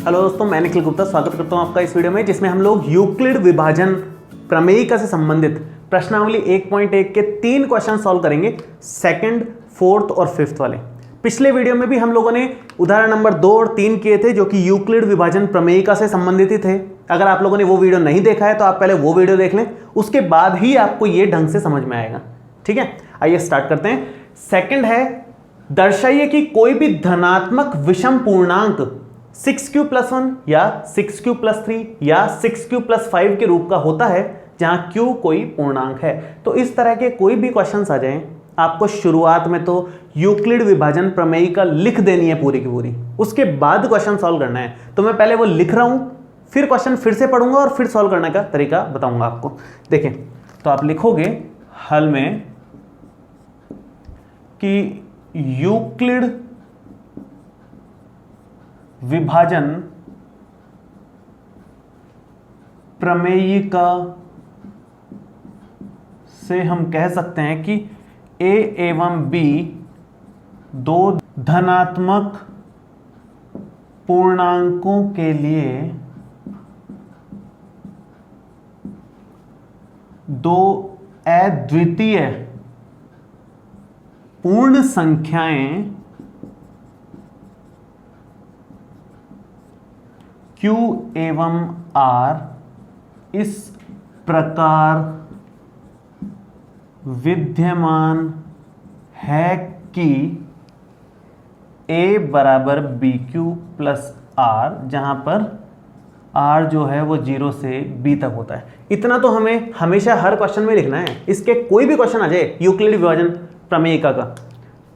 Hello दोस्तों, मैं निखिल गुप्ता स्वागत करता हूं आपका इस वीडियो में, जिसमें हम लोग यूक्लिड विभाजन प्रमेयिका से संबंधित प्रश्नावली 1.1 के 3 क्वेश्चन सॉल्व करेंगे, सेकंड, फोर्थ और फिफ्थ वाले। पिछले वीडियो में भी हम लोगों ने उदाहरण नंबर 2 और 3 किए थे, जो कि यूक्लिड विभाजन प्रमेयिका से संबंधित ही थे। अगर आप लोगों ने वो वीडियो नहीं देखा है तो आप पहले वो वीडियो देख लें, उसके बाद ही आपको ये ढंग से समझ में आएगा। ठीक है, आइए स्टार्ट करते हैं। सेकंड है, दर्शाइए कि कोई भी धनात्मक विषम पूर्णांक 6q + 1 या 6q + 3 या 6q + 5 के रूप का होता है, जहां q कोई पूर्णांक है। तो इस तरह के कोई भी क्वेश्चंस आ जाएं, आपको शुरुआत में तो यूक्लिड विभाजन प्रमेयिका लिख देनी है पूरी की पूरी, उसके बाद क्वेश्चन सॉल्व करना है। तो मैं पहले वो लिख रहा हूं, फिर क्वेश्चन फिर से पढ़ूंगा और फिर सॉल्व करने का तरीका बताऊंगा आपको। देखें, तो आप लिखोगे हल में कि यूक्लिड विभाजन प्रमेयिका से हम कह सकते हैं कि a एवं b दो धनात्मक पूर्णांकों के लिए दो अद्वितीय पूर्ण संख्याएं Q एवं R इस प्रकार विद्यमान है कि A = BQ + R, जहां पर R जो है वो 0 से B तक होता है। इतना तो हमें हमेशा हर क्वेश्चन में लिखना है। इसके कोई भी क्वेश्चन आ जाए यूक्लिड विभाजन प्रमेयिका का,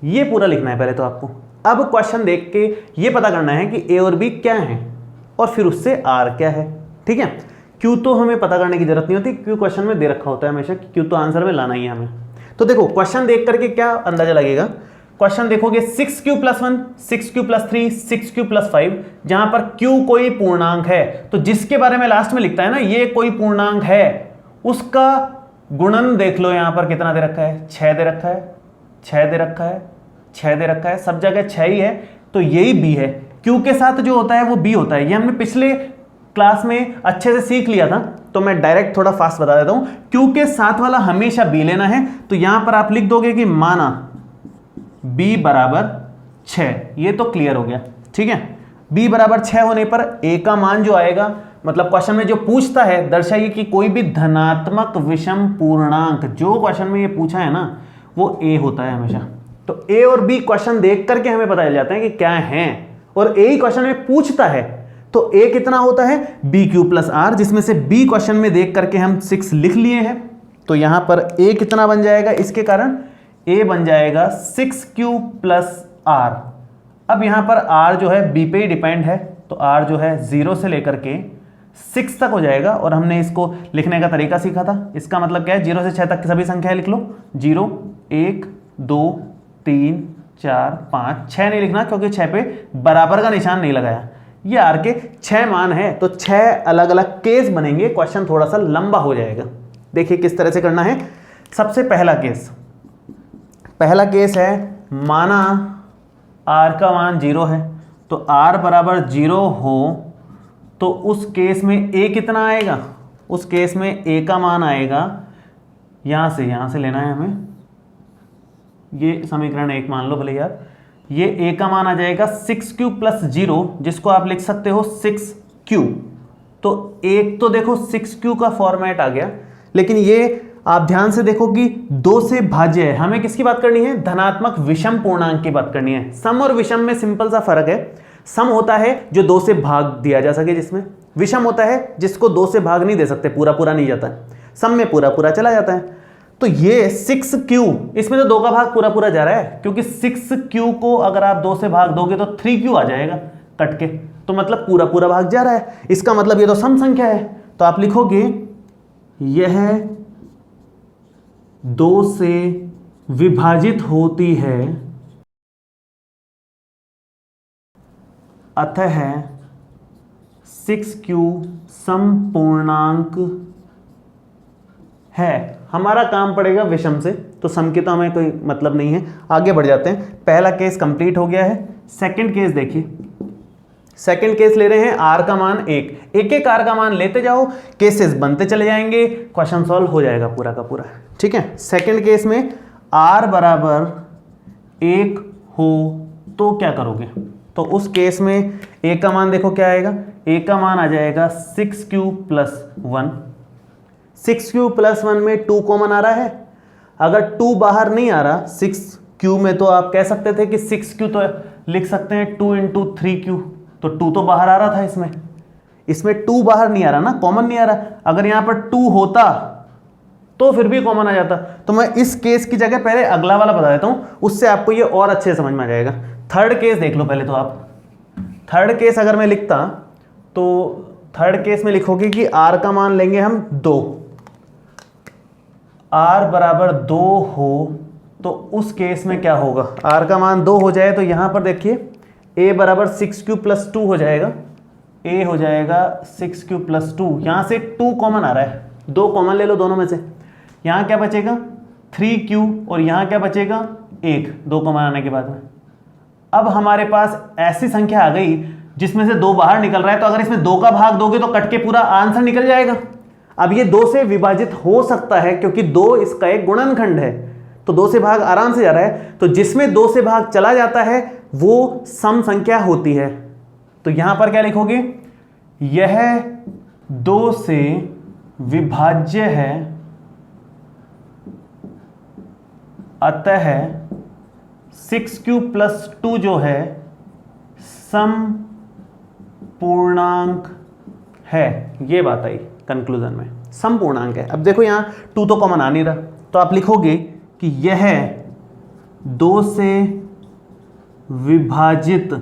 ये पूरा लिखना है पहले तो आपको। अब क्वेश्चन देख के ये पता करना है कि A और B क्या है और फिर उससे R क्या है। ठीक है, Q तो हमें पता करने की जरूरत नहीं होती, Q क्वेश्चन में दे रखा होता है हमेशा कि Q तो आंसर में लाना ही है हमें। तो देखो, क्वेश्चन देख करके क्या अंदाजा लगेगा। क्वेश्चन देखोगे 6q + 1, 6q + 3, 6q + 5, जहां पर Q कोई पूर्णांक है, तो जिसके बारे में लास्ट में लिखता है ना ये कोई पूर्णांक है, उसका गुणन देख लो। यहां पर कितना दे रखा है? 6 दे रखा है, 6 दे रखा है, 6 दे रखा है, सब जगह 6 ही है, तो यही B है। Q के साथ जो होता है वो B होता है। ये हमने पिछले क्लास में अच्छे से सीख लिया था, तो मैं डायरेक्ट थोड़ा फास्ट बता देता हूं। Q के साथ वाला हमेशा B लेना है, तो यहां पर आप लिख दोगे कि माना B = 6। ये तो क्लियर हो गया। ठीक है, B = 6 होने पर A का मान जो आएगा, मतलब क्वेश्चन में जो पूछता है, दर्शाइए कि कोई भी धनात्मक विषम पूर्णांक, जो क्वेश्चन में ये पूछा है ना वो A होता है हमेशा। तो A और B क्वेश्चन देख करके हमें पता चल जाता है कि क्या है, और A ही क्वेश्चन में पूछता है, तो A कितना होता है? BQ + R, जिसमें से B क्वेश्चन में देख करके हम 6 लिख लिए हैं। तो यहां पर A कितना बन जाएगा? इसके कारण A बन जाएगा 6Q + R। अब यहां पर R जो है B पे ही डिपेंड है, तो R जो है 0 से लेकर के 6 तक हो जाएगा। और हमने इसको लिखने का तरीका सीखा था। इसका मतलब क्या है? 0 से 6 तक की सभी संख्याएं लिख लो। 0, 1, 2, 3, 4, 5, 6 नहीं लिखना, क्योंकि 6 पे बराबर का निशान नहीं लगाया। ये R के 6 मान है, तो 6 अलग अलग केस बनेंगे, क्वेश्चन थोड़ा सा लंबा हो जाएगा। देखिए किस तरह से करना है। सबसे पहला केस है, माना R का मान 0 है, तो R = 0 हो तो उस केस में A कितना आएगा? उस केस में A का मान आएगा, यहां से लेना है हमें। ये समीकरण 1 मान लो भले यार। ये A का मान आ जाएगा 6Q + 0, जिसको आप लिख सकते हो 6Q। तो एक तो देखो 6Q का फॉर्मेट आ गया, लेकिन ये आप ध्यान से देखो कि 2 से भाज्य है। हमें किसकी बात करनी है? धनात्मक विषम पूर्णांक की बात करनी है। सम और विषम में सिंपल सा फर्क है। सम होता है जो 2 से भाग दिया जा सके, जिसमें विषम होता है जिसको 2 से भाग नहीं दे सकते, पूरा नहीं जाता है। सम में पूरा चला जाता है। तो ये 6Q, इसमें तो 2 का भाग पूरा जा रहा है, क्योंकि 6Q को अगर आप 2 से भाग दोगे तो 3Q आ जाएगा कट के, तो मतलब पूरा भाग जा रहा है। इसका मतलब ये तो सम संख्या है। तो आप लिखोगे यह 2 से विभाजित होती है, अतः 6Q समपूर्णांक है। हमारा काम पड़ेगा विषम से, तो सम की तो हमें कोई मतलब नहीं है। आगे बढ़ जाते हैं। पहला केस कंप्लीट हो गया है। सेकंड केस देखिए, सेकंड केस ले रहे हैं आर का मान एक एक आर का मान लेते जाओ, केसेस बनते चले जाएंगे, क्वेश्चन सॉल्व हो जाएगा पूरा का पूरा। ठीक है, सेकंड केस में आर बराबर 1 हो तो क्या करोगे? तो उस केस में ए का मान देखो क्या आएगा, ए का मान आ जाएगा 6q + 1। 6q + 1 में 2 कॉमन आ रहा है। अगर 2 बाहर नहीं आ रहा 6q में, तो आप कह सकते थे कि 6q तो लिख सकते हैं 2 × 3q, तो 2 तो बाहर आ रहा था इसमें 2 बाहर नहीं आ रहा ना, कॉमन नहीं आ रहा। अगर यहां पर 2 होता तो फिर भी कॉमन आ जाता। तो मैं इस केस की जगह पहले अगला वाला बता देता हूं, उससे आपको ये और अच्छे से समझ में आ जाएगा। थर्ड केस देख लो पहले तो आप। थर्ड केस अगर मैं लिखता तो थर्ड केस में लिखोगे कि आर का मान लेंगे हम 2, आर बराबर 2 हो तो उस केस में क्या होगा, आर का मान 2 हो जाए तो यहां पर देखिए ए बराबर 6q + 2 हो जाएगा, ए हो जाएगा 6q + 2। यहां से 2 कॉमन आ रहा है, 2 कॉमन ले लो दोनों में से, यहां क्या बचेगा 3q और यहां क्या बचेगा 1, 2 कॉमन आने के बाद में। अब हमारे पास ऐसी संख्या आ गई जिसमें से 2 बाहर निकल रहा है, तो अगर इसमें 2 का भाग दोगे तो कट के पूरा आंसर निकल जाएगा। अब ये 2 से विभाजित हो सकता है क्योंकि 2 इसका एक गुणनखंड है, तो 2 से भाग आराम से जा रहा है। तो जिसमें 2 से भाग चला जाता है वो सम संख्या होती है। तो यहां पर क्या लिखोगे, यह 2 से विभाज्य है, अतः 6q + 2 जो है सम पूर्णांक है। ये बात आई कंक्लूजन में, सम पूर्णांक है। अब देखो यहां 2 तो कॉमन आ नहीं रहा, तो आप लिखोगे कि यह 2 से विभाजित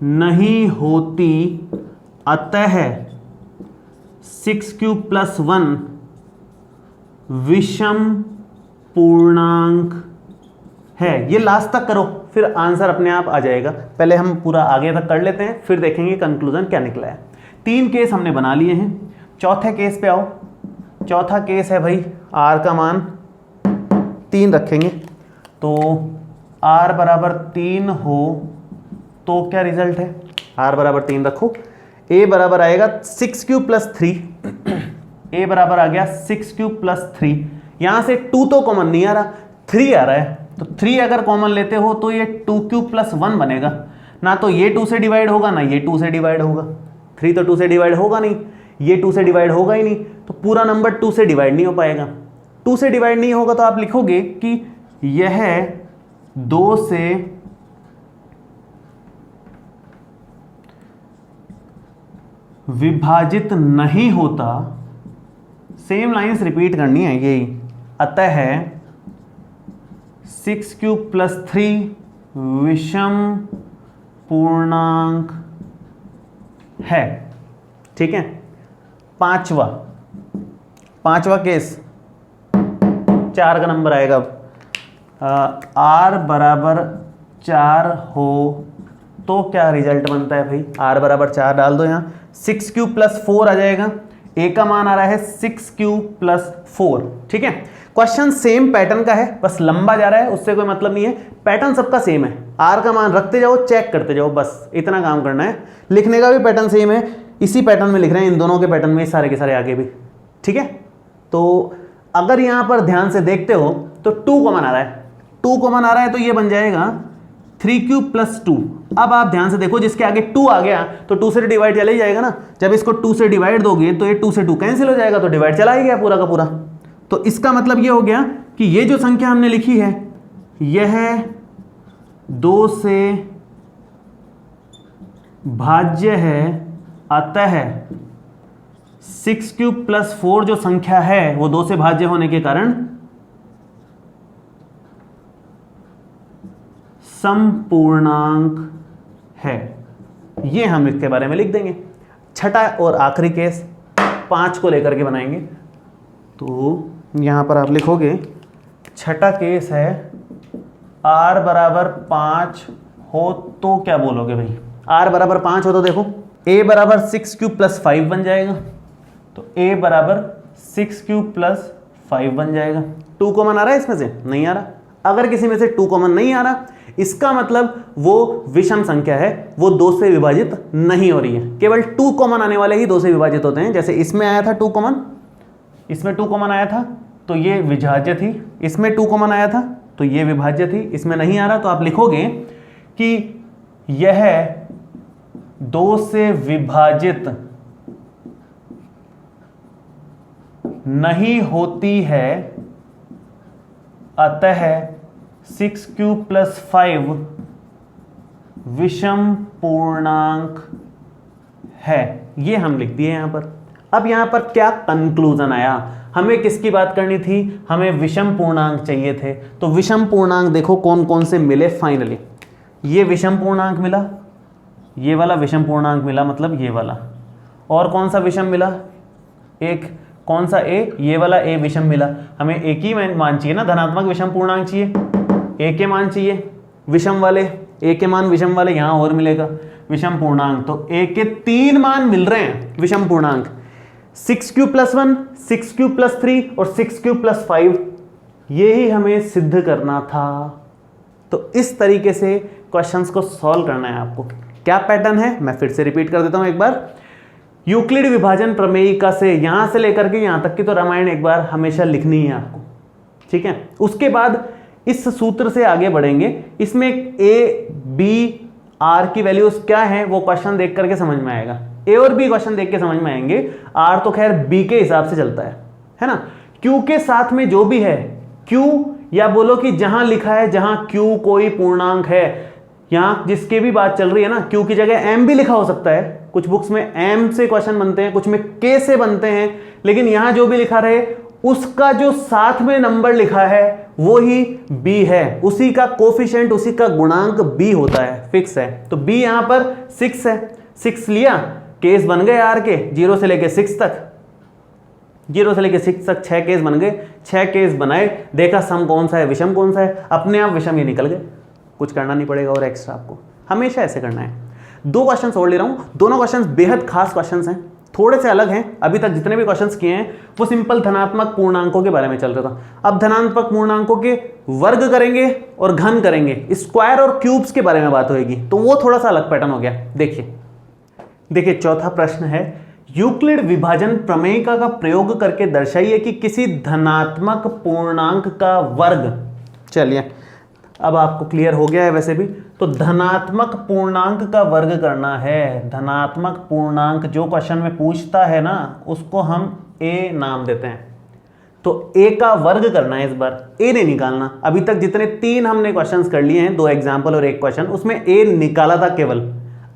नहीं होती, अतः 6q + 1 विषम पूर्णांक है। ये लास्ट तक करो, फिर आंसर अपने आप आ जाएगा। पहले हम पूरा आगे तक कर लेते हैं, फिर देखेंगे कंक्लूजन क्या निकला है। 3 केस हमने बना लिए हैं, चौथे केस पे आओ। चौथा केस है भाई आर का मान 3 रखेंगे, तो आर बराबर 3 हो तो क्या रिजल्ट है, आर बराबर 3 रखो। ए बराबर आएगा 6q + 3, ए बराबर आ गया 6q + 3। यहां से 2 तो कॉमन नहीं आ रहा, 3 आ रहा है, तो 3 अगर कॉमन लेते हो तो ये 2q + 1 बनेगा। ना तो ये 2 से डिवाइड होगा, ना ये 2 से डिवाइड होगा। 3 तो 2 से डिवाइड होगा नहीं, ये 2 से डिवाइड होगा ही नहीं, तो पूरा नंबर 2 से डिवाइड नहीं हो पाएगा। 2 से डिवाइड नहीं होगा तो आप लिखोगे कि यह 2 से विभाजित नहीं होता, सेम लाइंस रिपीट करनी है यही, अतः 6q + 3 विषम पूर्णांक है। ठीक है, पांचवा केस 4 का नंबर आएगा। आर बराबर 4 हो तो क्या रिजल्ट बनता है भाई, आर बराबर 4 डाल दो, यहां 6q + 4 आ जाएगा। ए का मान आ रहा है 6q + 4। ठीक है, क्वेश्चन सेम पैटर्न का है, बस लंबा जा रहा है, उससे कोई मतलब नहीं है, पैटर्न सबका सेम है। आर का मान रखते जाओ, चेक करते जाओ, बस इतना काम करना है। लिखने का भी पैटर्न सेम है, इसी पैटर्न में लिख रहे हैं, इन दोनों के पैटर्न में सारे के सारे आगे भी। ठीक है, तो अगर यहां पर ध्यान से देखते हो तो 2 कॉमन आ रहा है, 2 कॉमन आ रहा है तो ये बन जाएगा 3q + 2। अब आप ध्यान से देखो, जिसके आगे 2 आ गया तो 2 से डिवाइड चला ही जाएगा ना। जब इसको 2 से डिवाइड दोगे तो ये 2 से 2 कैंसिल हो जाएगा, तो डिवाइड चला ही गया पूरा का पूरा। तो इसका मतलब ये हो गया कि ये जो संख्या हमने लिखी है यह 2 से भाज्य है, अतः 6q + 4 जो संख्या है वो 2 से भाज्य होने के कारण समपूर्णांक है। ये हम इसके बारे में लिख देंगे। छठा और आखिरी केस 5 को लेकर के बनाएंगे, तो यहां पर आप लिखोगे छठा केस है r बराबर 5 हो तो क्या बोलोगे भाई, r बराबर 5 हो तो देखो a बराबर 6q + 5 बन जाएगा, तो a बराबर 6q + 5 बन जाएगा। 2 कॉमन आ रहा है इसमें से, नहीं आ रहा। अगर किसी में से 2 कॉमन नहीं आ रहा, इसका मतलब वो विषम संख्या है, वो 2 से विभाजित नहीं हो रही है। केवल 2 कॉमन आने वाले ही 2 से विभाजित होते हैं। जैसे इसमें आया था 2 कॉमन, इसमें 2 कॉमन आया था तो ये विभाज्य थी, इसमें 2 कॉमन आया था तो ये विभाज्य थी, इसमें नहीं आ रहा तो आप लिखोगे कि यह 2 से विभाजित नहीं होती है, अतः 6q + 5 विषम पूर्णांक है। ये हम लिख दिए यहां पर। अब यहां पर क्या कंक्लूजन आया, हमें किसकी बात करनी थी, हमें विषम पूर्णांक चाहिए थे। तो विषम पूर्णांक देखो कौन कौन से मिले फाइनली। ये विषम पूर्णांक मिला, ये वाला विषम पूर्णांक मिला, मतलब ये वाला। और कौन सा विषम मिला, एक कौन सा ए, ये वाला ए विषम मिला। हमें एक ही मान चाहिए ना, धनात्मक विषम पूर्णांक चाहिए, ए के मान चाहिए विषम वाले, ए के मान विषम वाले, यहां और मिलेगा विषम पूर्णांक। तो ए के 3 मान मिल रहे हैं विषम पूर्णांक, 6q + 1, 6q + 3 और 6q + 5। ये ही हमें सिद्ध करना था। तो इस तरीके से क्वेश्चंस को सॉल्व करना है आपको। क्या पैटर्न है, मैं फिर से रिपीट कर देता हूं एक बार। यूक्लिड विभाजन प्रमेयिका से यहां से लेकर के यहां तक की तो रामायण एक बार हमेशा लिखनी है आपको, ठीक है। उसके बाद इस सूत्र से आगे बढ़ेंगे। इसमें ए बी आर की वैल्यूज क्या है वो क्वेश्चन देख करके समझ में आएगा। ए और बी क्वेश्चन देख के समझ में आएंगे। आर तो खैर बी के हिसाब से चलता है ना। क्यू के साथ में जो भी है, क्यू या बोलो कि जहां लिखा है, जहां क्यू कोई पूर्णांक है, यहां जिसके भी बात चल रही है ना, क्यू की जगह एम भी लिखा हो सकता है। कुछ बुक्स में एम से क्वेश्चन बनते हैं, कुछ में के से बनते हैं, लेकिन यहां जो भी लिखा रहे उसका जो साथ में नंबर लिखा है वो ही बी है, उसी का कोफिशिएंट, उसी का गुणांक बी होता है, फिक्स है। तो बी यहां पर 6 है, 6 लिया, केस बन गए आर के 0 से लेके 6 तक, 0 से लेके 6 तक 6 केस बन गए। 6 केस बनाए, देखा सम कौन सा है, विषम कौन सा है, अपने आप विषम ही निकल गए, कुछ करना नहीं पड़ेगा और एक्स्ट्रा आपको हमेशा ऐसे करना है। 2 क्वेश्चन और ले रहा हूं, दोनों क्वेश्चन बेहद खास क्वेश्चन हैं, थोड़े से अलग हैं। अभी तक जितने भी क्वेश्चंस किए हैं वो सिंपल धनात्मक पूर्णांकों के बारे में चल रहा था। अब धनात्मक पूर्णांकों के वर्ग करेंगे और घन करेंगे, स्क्वायर और क्यूब्स के बारे में बात होगी, तो वो थोड़ा सा अलग पैटर्न हो गया। देखिए चौथा प्रश्न है, यूक्लिड विभाजन प्रमेयिका का प्रयोग करके दर्शाइए कि किसी धनात्मक पूर्णांक का वर्ग। चलिए अब आपको क्लियर हो गया है वैसे भी। तो धनात्मक पूर्णांक का वर्ग करना है। धनात्मक पूर्णांक जो क्वेश्चन में पूछता है ना, उसको हम ए नाम देते हैं। तो ए का वर्ग करना है इस बार, ए नहीं निकालना। अभी तक जितने 3 हमने क्वेश्चंस कर लिए हैं, 2 एग्जाम्पल और 1 क्वेश्चन, उसमें ए निकाला था केवल।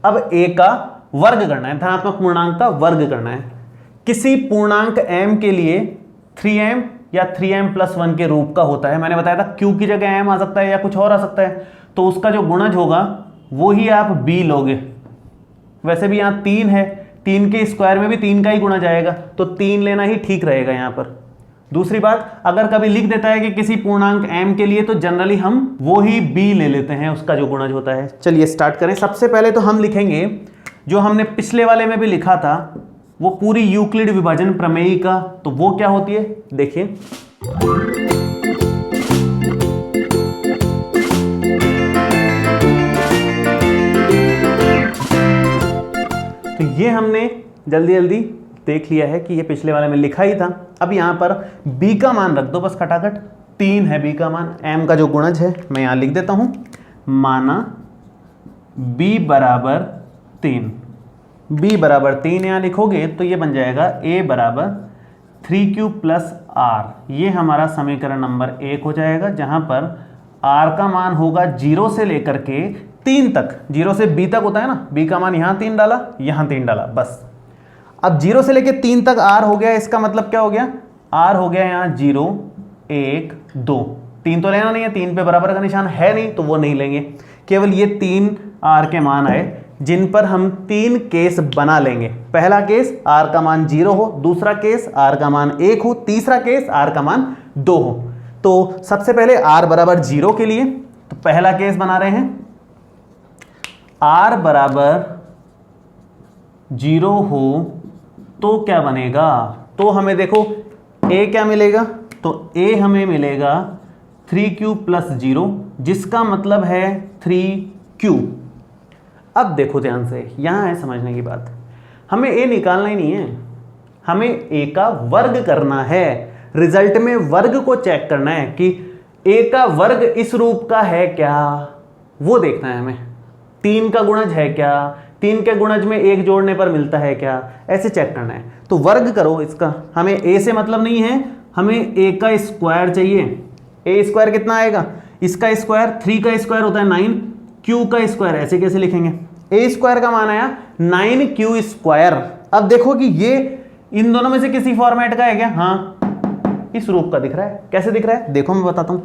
अब ए का वर्ग करना है, धनात्मक पूर्णांक का वर्ग करना है। किसी पूर्णांक m के लिए 3m या 3m + 1 के रूप का होता है। मैंने बताया था q की जगह m आ सकता है या कुछ और आ सकता है, तो उसका जो गुणज होगा वो ही आप b लोगे। वैसे भी यहाँ 3 है, 3 के स्क्वायर में भी 3 का ही गुणज आएगा, तो 3 लेना ही ठीक रहेगा यहाँ पर। दूसरी बात, अगर कभी लिख देता है कि किसी पूर्णांक m के लिए, तो जनरली हम वो ही b ले लेते हैं, उसका जो गुणज होता है। चलिए स्टार्ट करें। सबसे पहले तो हम लिखेंगे जो हमने पिछले वाले में भी लिखा था, वो पूरी यूक्लिड विभाजन प्रमेयिका। तो वो क्या होती है देखिए, तो ये हमने जल्दी जल्दी देख लिया है कि ये पिछले वाले में लिखा ही था। अब यहां पर b का मान रख दो बस खटाखट, 3 है b का मान, m का जो गुणज है मैं यहां लिख देता हूं, माना b = 3। b = 3 यहाँ लिखोगे तो ये बन जाएगा a = 3q + r। ये हमारा समीकरण नंबर 1 हो जाएगा, जहां पर r का मान होगा 0 से लेकर के 3 तक। 0 से b तक होता है ना, b का मान यहाँ 3 डाला, यहाँ 3 डाला, बस। अब 0 से लेकर 3 तक r हो गया, इसका मतलब क्या हो गया, r हो गया यहाँ 0 1 2। 3 तो लेना नहीं है, 3 पे बराबर का निशान है नहीं, तो वो नहीं लेंगे। केवल ये 3 r के मान आए, जिन पर हम 3 केस बना लेंगे। पहला केस r का मान 0 हो, दूसरा केस r का मान 1 हो, तीसरा केस r का मान 2 हो। तो सबसे पहले r = 0 के लिए तो पहला केस बना रहे हैं, r = 0 हो तो क्या बनेगा, तो हमें देखो a क्या मिलेगा, तो a हमें मिलेगा 3q + 0, जिसका मतलब है 3q। अब देखो ध्यान से, यहां है समझने की बात, हमें a निकालना ही नहीं है, हमें a का वर्ग करना है। रिजल्ट में वर्ग को चेक करना है कि a का वर्ग इस रूप का है क्या, वो देखना है हमें। 3 का गुणज है क्या, 3 के गुणज में 1 जोड़ने पर मिलता है क्या, ऐसे चेक करना है। तो वर्ग करो इसका, हमें a से मतलब नहीं है, हमें a का स्क्वायर चाहिए। a स्क्वायर कितना आएगा, इसका स्क्वायर 3 का स्क्वायर होता है 9, q का स्क्वायर ऐसे कैसे लिखेंगे, a स्क्वायर का मान आया 9q स्क्वायर। अब देखो कि ये इन दोनों में से किसी फॉर्मेट का है क्या, हाँ इस रूप का दिख रहा है। कैसे दिख रहा है देखो मैं बताता हूं,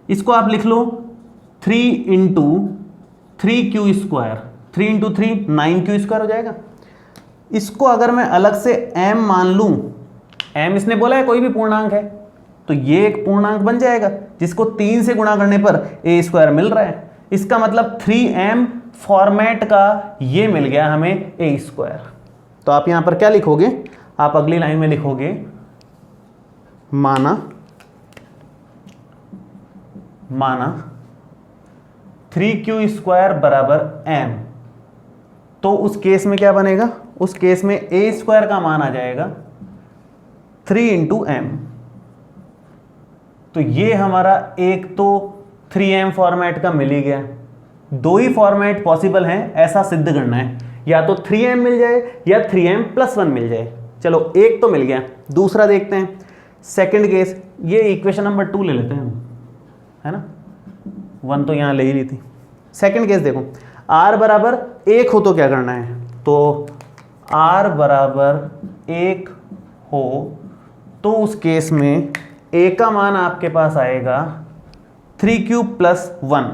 इसको आप लिख लो 3 into 3q square, 3 into 3 9q square हो जाएगा। इसको अगर मैं अलग से m मान लूं, m इसने बोला है कोई भी पूर्णांक है, तो ये एक पूर्णांक बन जाएगा जिसको 3 से गुणा करने पर a स्क्वायर मिल रहा है। इसका मतलब 3m फॉर्मेट का ये मिल गया हमें a स्क्वायर। तो आप यहां पर क्या लिखोगे, आप अगली लाइन में लिखोगे माना 3q स्क्वायर बराबर m। तो उस केस में क्या बनेगा, उस केस में a स्क्वायर का मान आ जाएगा 3 इंटू m। तो ये हमारा एक तो 3m फॉर्मेट का मिल ही गया। दो ही फॉर्मेट पॉसिबल हैं ऐसा सिद्ध करना है, या तो 3m मिल जाए या 3m+1 मिल जाए। चलो एक तो मिल गया, दूसरा देखते हैं सेकंड केस। ये इक्वेशन नंबर 2 ले लेते हैं हम, है ना, 1 तो यहां ले ही ली थी। सेकंड केस देखो, r बराबर 1 हो तो क्या करना है, तो r बराबर 1 हो तो उस केस में a का मान आपके पास आएगा 3q + 1।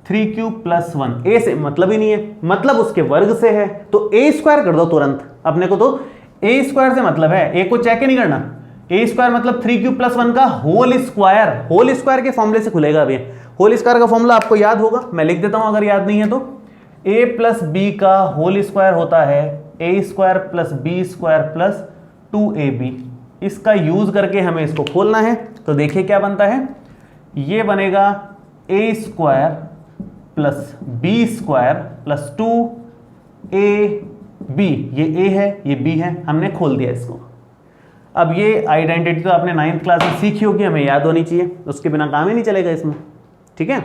3q + 1, a से मतलब ही नहीं है, मतलब उसके वर्ग से है, तो a स्क्वायर कर दो तुरंत। अपने को तो a स्क्वायर से मतलब है, a को चेक ही नहीं करना। a स्क्वायर मतलब 3q + 1 का होल स्क्वायर, होल स्क्वायर के फॉर्मूले से खुलेगा अभी। होल स्क्वायर का फॉर्मूला आपको याद होगा, मैं लिख देता हूं अगर याद नहीं है तो। a + b का होल स्क्वायर होता है a square + b square + 2ab। इसका यूज करके हमें इसको खोलना है, तो देखिए क्या बनता है, ये बनेगा a square + b square + 2ab। ये a है ये b है, हमने खोल दिया इसको। अब ये आइडेंटिटी तो आपने 9th क्लास में सीखी होगी, हमें याद होनी चाहिए, उसके बिना काम ही नहीं चलेगा इसमें, ठीक है।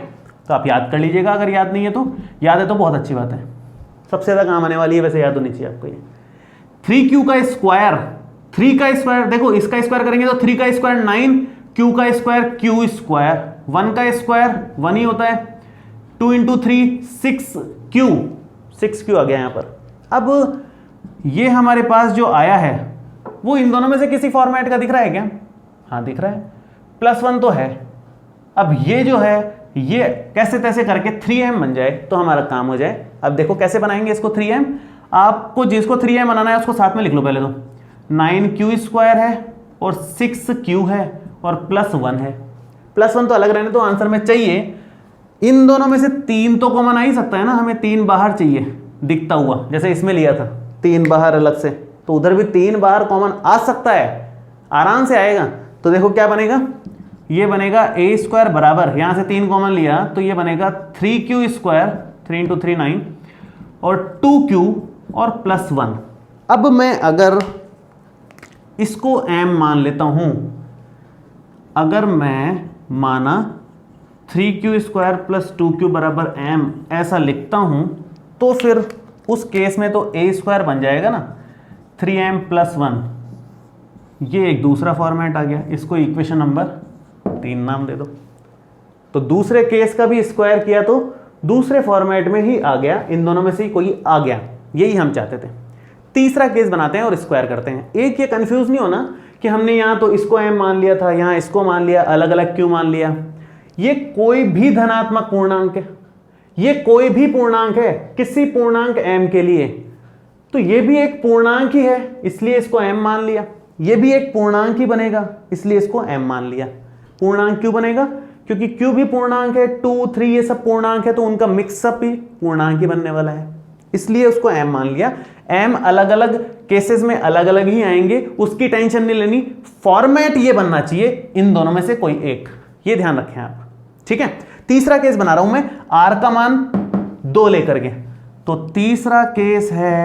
तो आप याद कर लीजिएगा, अगर याद नहीं है तो, याद है तो बहुत अच्छी बात है, सबसे ज़्यादा काम आने वाली है, वैसे याद होनी चाहिए आपको ये। 3q का स्क्वायर, 3 का स्क्वायर देखो, इसका स्क्वायर करेंगे तो 3 का स्क्वायर 9, q का स्क्वायर q स्क्वायर, 1 का स्क्वायर 1 ही होता है, 2 इंटू 3 6q आ गया यहाँ पर। अब ये हमारे पास जो आया है वो इन दोनों में से किसी फॉर्मेट का दिख रहा है क्या, हाँ दिख रहा है, +1 तो है। अब ये जो है ये कैसे तैसे करके 3m बन जाए तो हमारा काम हो जाए। अब देखो कैसे बनाएंगे इसको 3m, आपको जिसको 3m बनाना है उसको साथ में लिख लो पहले तो। 9q स्क्वायर है और 6q है और +1 है। +1 तो अलग रहने तो आंसर में चाहिए, इन दोनों में से 3 तो कॉमन आ ही सकता है ना, हमें 3 बाहर चाहिए दिखता हुआ, जैसे इसमें लिया था 3 बाहर अलग से, तो उधर भी 3 बाहर कॉमन आ सकता है, आराम से आएगा। तो देखो क्या बनेगा, ये बनेगा a स्क्वायर बराबर, यहां से 3 कॉमन लिया तो ये बनेगा 3q स्क्वायर, 3 इंटू 3 9 और 2q और +1। अब मैं अगर इसको m मान लेता हूं, अगर मैं माना 3q स्क्वायर + 2q बराबर m ऐसा लिखता हूं, तो फिर उस केस में तो a स्क्वायर बन जाएगा ना 3m + 1। ये एक दूसरा फॉर्मेट आ गया, इसको इक्वेशन नंबर 3 नाम दे दो। तो दूसरे केस का भी स्क्वायर किया तो दूसरे फॉर्मेट में ही आ गया, इन दोनों में से ही कोई आ गया, यही हम चाहते थे। तीसरा केस बनाते हैं और स्क्वायर करते हैं। एक ये कंफ्यूज नहीं होना कि हमने यहाँ तो इसको m मान लिया था, यहाँ इसको मान लिया, अलग अलग क्यों मान लिया। ये कोई भी धनात्मक पूर्णांक है, ये कोई भी पूर्णांक है किसी पूर्णांक m के लिए, तो ये भी एक पूर्णांक ही है इसलिए इसको m मान लिया, ये भी एक पूर्णांक ही बनेगा इसलिए इसको m मान लिया। पूर्णांक क्यों बनेगा, क्योंकि q भी पूर्णांक है, 2 3 ये सब पूर्णांक है, तो उनका मिक्सअप भी पूर्णांक ही बनने वाला है, इसलिए उसको m मान लिया। m अलग अलग केसेस में अलग अलग ही आएंगे, उसकी टेंशन नहीं लेनी, फॉर्मेट ये बनना चाहिए इन दोनों में से कोई एक, ये ध्यान रखें आप, ठीक है। तीसरा केस बना रहा हूं मैं r का मान 2 लेकर के। तो तीसरा केस है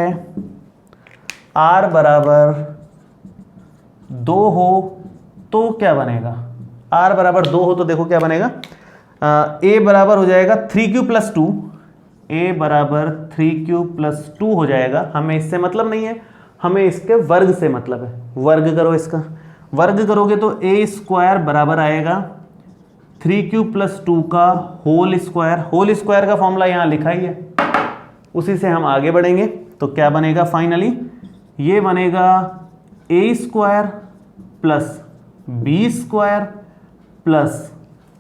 r बराबर 2 हो तो क्या बनेगा, r बराबर 2 हो तो देखो क्या बनेगा, a बराबर हो जाएगा 3q + 2, a बराबर 3q + 2 हो जाएगा। हमें इससे मतलब नहीं है, हमें इसके वर्ग से मतलब है। वर्ग करो, इसका वर्ग करोगे तो a² बराबर आएगा 3q + 2 का होल स्क्वायर। होल स्क्वायर का फॉर्मूला यहाँ लिखा ही है, उसी से हम आगे बढ़ेंगे। तो क्या बनेगा फाइनली, ये बनेगा a² + b² +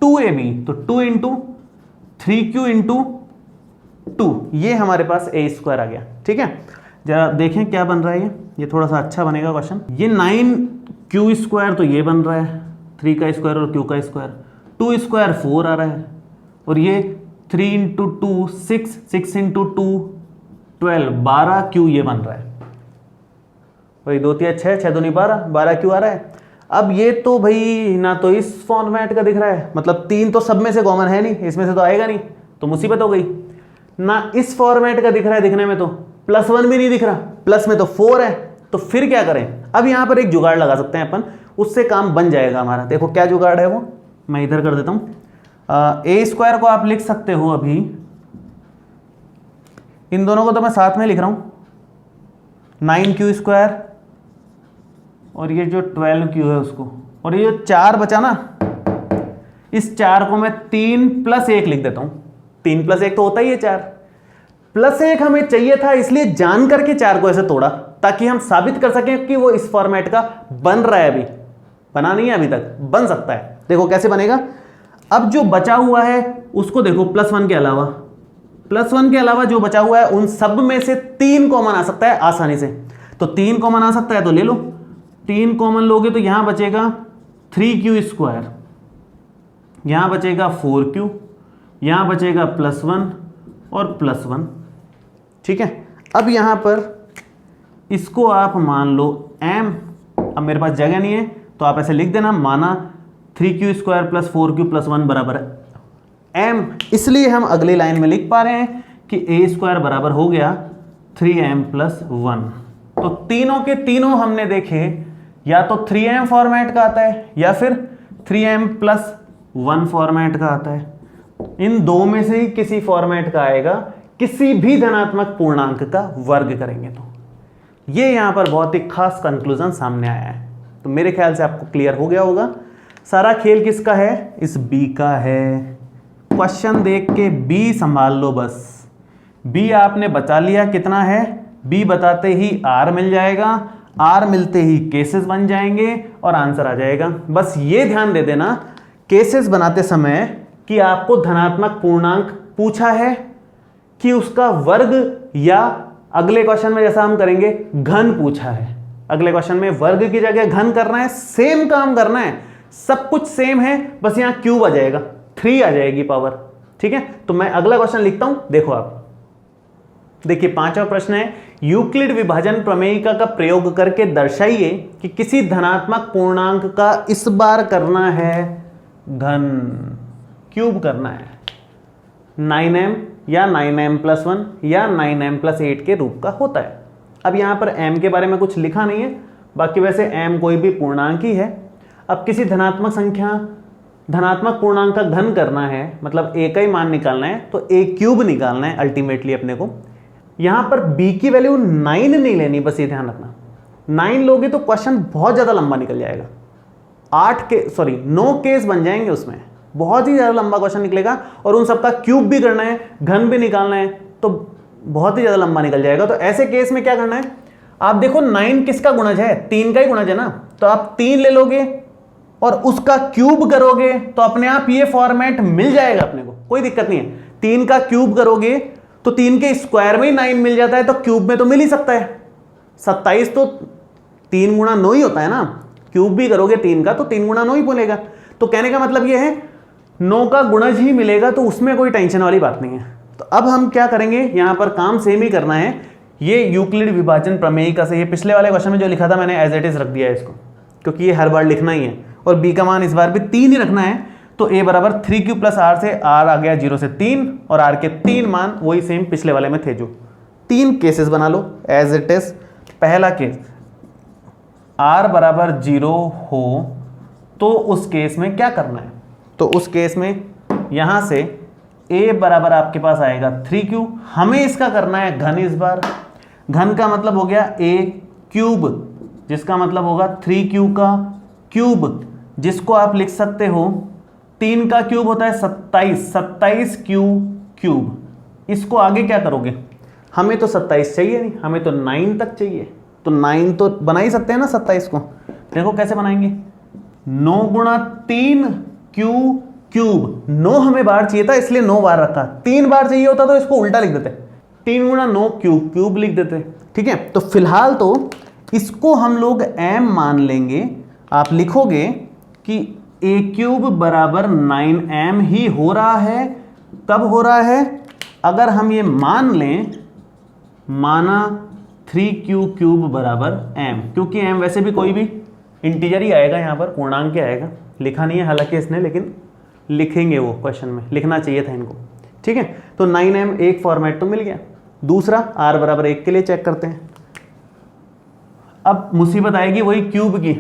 2ab, तो 2 × 3q × 2, ये हमारे पास a² आ गया। ठीक है, जरा देखें क्या बन रहा है ये थोड़ा सा अच्छा बनेगा क्वेश्चन। ये 9q² तो ये बन रहा है 3 का स्क्वायर और q का स्क्वायर, 2 स्क्वायर 4 आ रहा है, और ये 3 × 2 6, 6 × 2 12, 12q ये बन रहा है। भाई 2 3 6, 6 2 12, 12q आ रहा है। अब ये तो भाई ना तो इस फॉर्मेट का दिख रहा है, मतलब 3 तो सब में से कॉमन है नहीं, इसमें से तो आएगा नहीं, तो मुसीबत हो गई। ना इस फॉर्मेट का दिख रहा है, दिखने में तो +1 भी नहीं दिख रहा, प्लस में तो 4 है, तो फिर क्या करें। अब यहां पर एक जुगाड़ लगा सकते हैं अपन, उससे काम बन जाएगा हमारा। देखो क्या जुगाड़ है वो, मैं इधर कर देता हूं। a² को आप लिख सकते हो, अभी इन दोनों को तो मैं साथ में लिख रहा हूं, 9q² और ये जो 12q है उसको, और ये जो 4 बचा ना, इस 4 को मैं 3 + 1 लिख देता हूं। 3 + 1 तो होता ही है 4, +1 हमें चाहिए था, इसलिए जान करके 4 को ऐसे तोड़ा, ताकि हम साबित कर सकें कि वो इस फॉर्मेट का बन रहा है। अभी बना नहीं है, अभी तक बन सकता है। देखो कैसे बनेगा। अब जो बचा हुआ है उसको देखो, +1 के अलावा जो बचा हुआ है उन सब में से 3 कॉमन आ सकता है आसानी से। तो 3 कॉमन आ सकता है तो ले लो, 3 कॉमन लोगे तो यहां बचेगा 3q², यहां बचेगा 4q, यहां बचेगा +1 और +1। ठीक है, अब यहां पर इसको आप मान लो m, अब मेरे पास जगह नहीं है तो आप ऐसे लिख देना, माना 3q² + 4q + 1 बराबर m, इसलिए हम अगली लाइन में लिख पा रहे हैं कि a² बराबर हो गया 3m + 1। तो तीनों के तीनों हमने देखे, या तो 3m फॉर्मेट का आता है या फिर 3m + 1 फॉर्मेट का आता है। इन दो में से ही किसी फॉर्मेट का आएगा, किसी भी धनात्मक पूर्णांक का वर्ग करेंगे तो। ये यहां पर बहुत ही खास कंक्लूजन सामने आया है। तो मेरे ख्याल से आपको क्लियर हो गया होगा। सारा खेल किसका है, इस b का है। क्वेश्चन देख के b संभाल लो बस। b आपने बता लिया कितना है, b बताते ही r मिल जाएगा, r मिलते ही केसेस बन जाएंगे और आंसर आ जाएगा। बस ये ध्यान दे देना केसेस बनाते समय कि आपको धनात्मक पूर्णांक पूछा है कि उसका वर्ग, या अगले क्वेश्चन में जैसा हम करेंगे घन पूछा है। अगले क्वेश्चन में वर्ग की जगह घन करना है, सेम काम करना है, सब कुछ सेम है, बस यहां क्यूब आ जाएगा, 3 आ जाएगी पावर। ठीक है, तो मैं अगला क्वेश्चन लिखता हूं, देखो आप देखिए। 5वां प्रश्न है, यूक्लिड विभाजन प्रमेयिका का प्रयोग करके दर्शाइए कि किसी धनात्मक पूर्णांक का इस बार करना है घन, क्यूब करना है, 9m या 9m + 1 या 9m + 8 के रूप का होता है। अब यहां पर m के बारे में कुछ लिखा नहीं है, बाकी वैसे m कोई भी पूर्णांक ही है। अब किसी धनात्मक संख्या, धनात्मक पूर्णांक का घन करना है, मतलब a का ही मान निकालना है, तो a³ निकालना है अल्टीमेटली अपने को। यहां पर b की वैल्यू 9 नहीं लेनी, बस ये ध्यान रखना। 9 लोगे तो क्वेश्चन बहुत ज्यादा लंबा निकल जाएगा, 9 केस बन जाएंगे उसमें, बहुत ही ज्यादा लंबा क्वेश्चन निकलेगा, और उन सबका क्यूब भी करना है, घन भी निकालना है, तो बहुत ही ज्यादा लंबा निकल जाएगा। तो ऐसे केस में क्या करना है, आप देखो 9 किसका गुणज है, 3 का ही गुणज है ना, तो आप 3 ले लोगे और उसका क्यूब करोगे तो अपने आप ये फॉर्मेट मिल जाएगा अपने को, कोई दिक्कत नहीं है। 3 का क्यूब करोगे तो 3 के स्क्वायर में ही 9 मिल जाता है, तो क्यूब में तो मिल ही सकता है। 27 तो 3 × 9 ही होता है ना, क्यूब भी करोगे 3 का तो 3 × 9 ही बोलेगा। तो कहने का मतलब ये है 9 का गुणज ही मिलेगा, तो उसमें कोई टेंशन वाली बात नहीं है। तो अब हम क्या करेंगे, यहां पर काम सेम ही करना है। ये यूक्लिड विभाजन प्रमेयिका से, ये पिछले वाले क्वेश्चन में जो लिखा था मैंने एज इट इज रख दिया है इसको, क्योंकि ये हर बार लिखना ही है, और b का मान इस बार भी 3 ही रखना है। तो a बराबर 3q प्लस आर से r आ गया 0 से 3 और r के 3 मान वही सेम पिछले वाले में थे जो 3 केसेस बना लो एज इट इज। पहला केस r बराबर 0 हो तो उस केस में क्या करना है, तो उस केस में यहां से a बराबर आपके पास आएगा 3q, हमें इसका करना है घन। इस बार घन का मतलब हो गया a क्यूब, जिसका मतलब होगा 3q का क्यूब, जिसको आप लिख सकते हो 3 का क्यूब होता है 27 क्यू क्यूब। इसको आगे क्या करोगे, हमें तो 27 चाहिए नहीं, हमें तो 9 तक चाहिए, तो 9 तो बना ही सकते हैं ना 27 को। देखो कैसे बनाएंगे, 9 गुणा 3 क्यू क्यूब। 9 हमें बार चाहिए था इसलिए 9 बार रखा, 3 बार चाहिए होता तो इसको उल्टा लिख देते, 3 गुणा 9 क्यूब क्यूब लिख देते। ठीक है, तो फिलहाल तो इसको हम लोग m मान लेंगे। आप लिखोगे कि a क्यूब बराबर 9m ही हो रहा है। कब हो रहा है, अगर हम ये मान लें, माना 3q क्यूब बराबर m, क्योंकि m वैसे भी कोई भी इंटीजर ही आएगा, यहाँ पर पूर्णांक आएगा, लिखा नहीं है हालांकि इसने, लेकिन लिखेंगे वो क्वेश्चन में, लिखना चाहिए था इनको। ठीक है, तो 9m एक फॉर्मेट तो मिल गया। दूसरा r बराबर 1 के लिए चेक करते हैं। अब मुसीबत आएगी वही क्यूब की,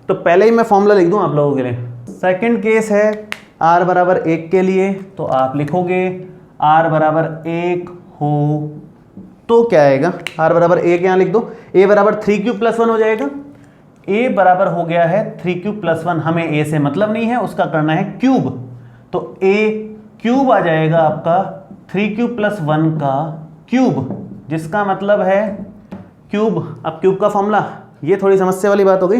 तो पहले ही मैं फॉर्मूला लिख दूं आप लोगों के लिए। सेकंड केस है r बराबर 1 के लिए, तो आप लिखोगे r बराबर 1 हो तो क्या आएगा, r बराबर 1 यहाँ लिख दो, a बराबर 3q प्लस 1 हो जाएगा। a बराबर हो गया है 3q प्लस 1, हमें a से मतलब नहीं है, उसका करना है क्यूब, तो a क्यूब आ जाएगा आपका 3q प्लस 1 का क्यूब, जिसका मतलब है क्यूब। अब क्यूब का फॉर्मूला, ये थोड़ी समस्या वाली बात हो गई,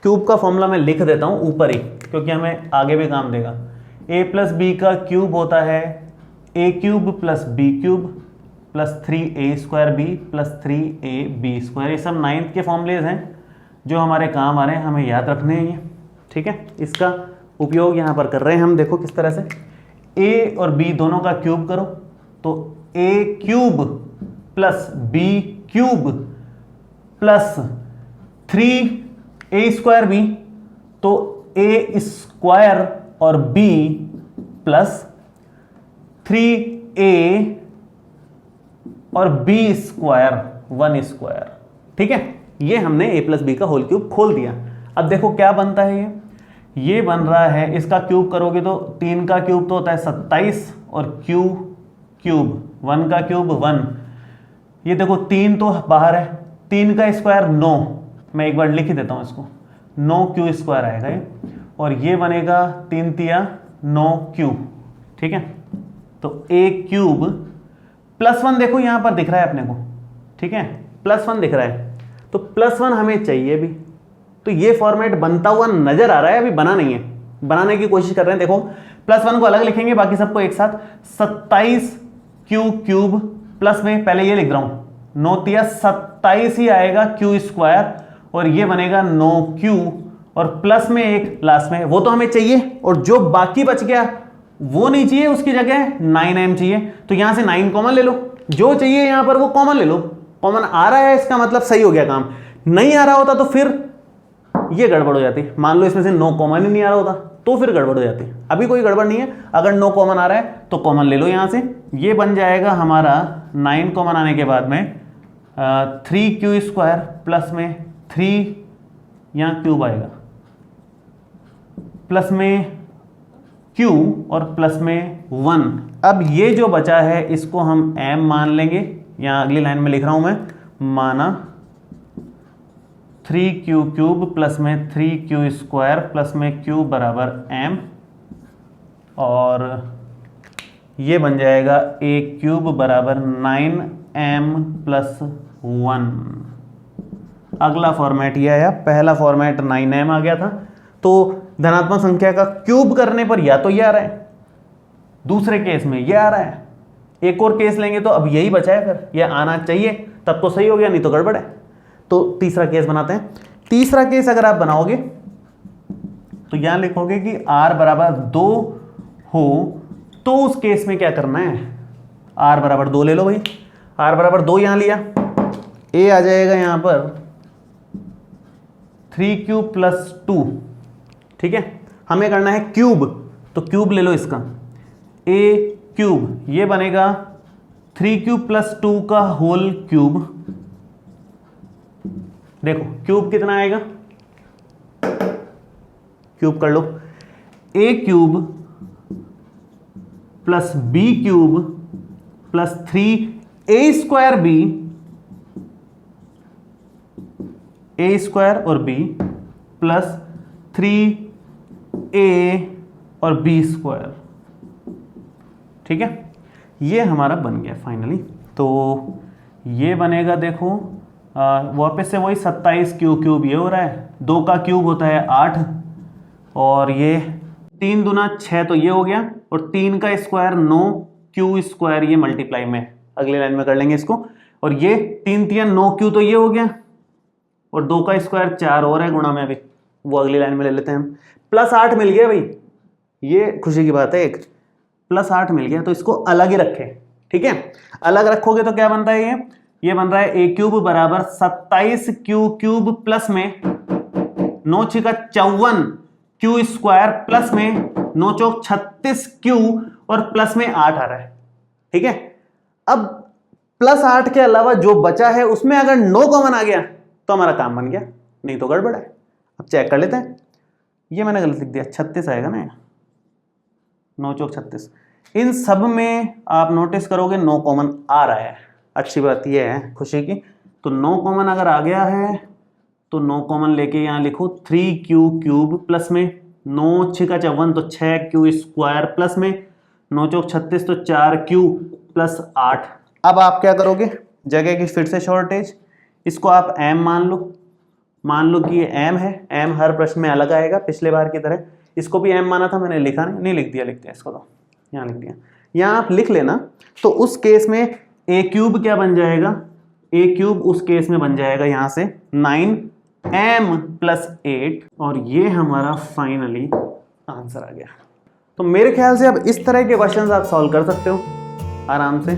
क्यूब का फॉर्मूला मैं लिख देता हूं ऊपर ही, क्योंकि हमें आगे भी काम देगा। a प्लस बी का क्यूब होता है a cube plus B cube plus 3a square B plus 3ab square. ये सब 9th के फॉर्मूलेज हैं जो हमारे काम आ रहे हैं, हमें याद रखने हैं ये। ठीक है, इसका उपयोग यहाँ पर कर रहे हैं हम। देखो किस तरह से, a और b दोनों का क्यूब करो तो a cube plus b cube plus 3a square B, तो a स्क्वायर और b प्लस 3a और b स्क्वायर 1 स्क्वायर। ठीक है, ये हमने a प्लस बी का होल क्यूब खोल दिया। अब देखो क्या बनता है, ये बन रहा है, इसका क्यूब करोगे तो 3 का क्यूब तो होता है 27 और q क्यूब 1 का क्यूब 1, ये देखो 3 तो बाहर है, 3 का स्क्वायर 9, मैं एक बार लिख ही देता हूं इसको, 9q स्क्वायर आएगा ये, और ये बनेगा 3 तिया 9q। ठीक है, तो a क्यूब प्लस 1 देखो यहां पर दिख रहा है अपने को। ठीक है, प्लस 1 दिख रहा है, तो प्लस 1 हमें चाहिए भी, तो ये फॉर्मेट बनता हुआ नजर आ रहा है, अभी बना नहीं है, बनाने की कोशिश कर रहे हैं। देखो प्लस 1 को अलग लिखेंगे, बाकी सबको एक साथ, 27q क्यूब प्लस में पहले ये लिख रहा हूं 9 तिया 27 ही आएगा q स्क्वायर, और ये बनेगा 9q, और प्लस में एक लास्ट में, वो तो हमें चाहिए, और जो बाकी बच गया वो नहीं चाहिए, उसकी जगह 9m चाहिए, तो यहां से 9 कॉमन ले लो, जो चाहिए यहां पर वो कॉमन ले लो। कॉमन आ रहा है इसका मतलब सही हो गया काम, नहीं आ रहा होता तो फिर ये गड़बड़ हो जाती। मान लो इसमें से 9 कॉमन ही नहीं आ रहा होता तो फिर गड़बड़ हो जाती। अभी कोई गड़बड़ नहीं है, अगर 9 कॉमन आ रहा है तो कॉमन ले लो यहां से, ये बन जाएगा हमारा 9 कॉमन आने के बाद में 3q स्क्वायर प्लस में 3 यहाँ क्यूब आएगा, प्लस में q और प्लस में 1। अब ये जो बचा है इसको हम m मान लेंगे, यहाँ अगली लाइन में लिख रहा हूं मैं, माना 3q क्यूब प्लस में 3q स्क्वायर प्लस में q बराबर m, और ये बन जाएगा a क्यूब बराबर 9m प्लस 1। अगला फॉर्मेट ये आया, पहला फॉर्मेट 9m आ गया था, तो धनात्मक संख्या का क्यूब करने पर या तो ये आ रहा है, दूसरे केस में ये आ रहा है, एक और केस लेंगे तो अब यही बचा है, फिर ये आना चाहिए तब तो सही हो गया, नहीं तो गड़बड़ है। तो तीसरा केस बनाते हैं। तीसरा केस अगर आप बनाओगे तो यहां लिखोगे कि r बराबर 2 हो तो उस केस में क्या करना है, r बराबर 2 ले लो भाई, r बराबर 2 यहां लिया, a आ जाएगा यहां पर 3q प्लस 2। ठीक है, हमें करना है क्यूब, तो तो क्यूब ले लो इसका, a क्यूब ये बनेगा 3q प्लस 2 का होल क्यूब। देखो क्यूब कितना आएगा, क्यूब कर लो, a cube plus b cube plus 3a square b, a square और b प्लस 3a और b स्क्वायर। ठीक है, ये हमारा बन गया फाइनली। तो ये बनेगा, देखो वापस से वही 27 क्यूब ये हो रहा है, 2 का क्यूब होता है 8 और ये 3 दूना 6 तो ये हो गया, और 3 का स्क्वायर 9 क्यू स्क्वायर ये मल्टीप्लाई में अगले लाइन में कर लेंगे इसको, और ये 3 3 9 क्यू तो ये हो गया, और 2 का स्क्वायर 4 और है गुणा में, अभी वो अगली लाइन में ले लेते हैं हम। प्लस 8 मिल गया भाई, ये खुशी की बात है, एक प्लस 8 मिल गया, तो इसको अलग ही रखें। ठीक है, अलग रखोगे तो क्या बनता है, ये बन रहा है a क्यूब बराबर 27 क्यू क्यूब प्लस में 9 6 54 क्यू स्क्वायर प्लस में 9 चौक 36 क्यू और प्लस में 8 आ रहा है। ठीक है, अब प्लस 8 के अलावा जो बचा है उसमें अगर 9 कॉमन आ गया तो हमारा काम बन गया, नहीं तो गड़बड़ है। अब चेक कर लेते हैं, ये मैंने गलत लिख दिया, 36 आएगा ना, 9 चौक 36। इन सब में आप नोटिस करोगे 9 कॉमन आ रहा है, अच्छी बात ये है खुशी की। तो 9 कॉमन अगर आ गया है तो 9 कॉमन लेके यहाँ लिखो 3q क्यूब प्लस में 9 6 54 तो 6q स्क्वायर प्लस में 9 चौक 36 तो 4q प्लस 8। अब आप क्या करोगे, जगह की फिर से शॉर्टेज, इसको आप m मान लो कि ये m है, m हर प्रश्न में अलग आएगा पिछले बार की तरह। इसको भी m माना था मैंने, लिखा नहीं लिख दिया इसको, तो यहाँ लिख दिया, यहाँ आप लिख लेना। तो उस केस में a क्यूब क्या बन जाएगा, a क्यूब उस केस में बन जाएगा यहाँ से 9m प्लस 8, और ये हमारा फाइनली आंसर आ गया। तो मेरे ख्याल से अब इस तरह के क्वेश्चंस आप सॉल्व कर सकते हो आराम से।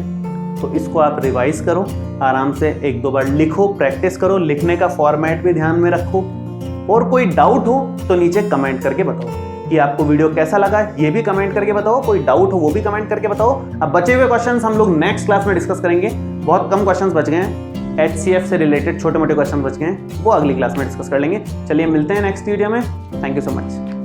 तो इसको आप रिवाइज करो आराम से, 1 2 बार लिखो, प्रैक्टिस करो, लिखने का फॉर्मेट भी ध्यान में रखो, और कोई डाउट हो तो नीचे कमेंट करके बताओ कि आपको वीडियो कैसा लगा, ये भी कमेंट करके बताओ, कोई डाउट हो वो भी कमेंट करके बताओ। अब बचे हुए क्वेश्चंस हम लोग नेक्स्ट क्लास में डिस्कस करेंगे, बहुत कम क्वेश्चंस बच गए हैं, HCF से रिलेटेड छोटे मोटे क्वेश्चन बच गए हैं, वो अगली क्लास में डिस्कस कर लेंगे। चलिए मिलते हैं नेक्स्ट वीडियो में, थैंक यू सो मच।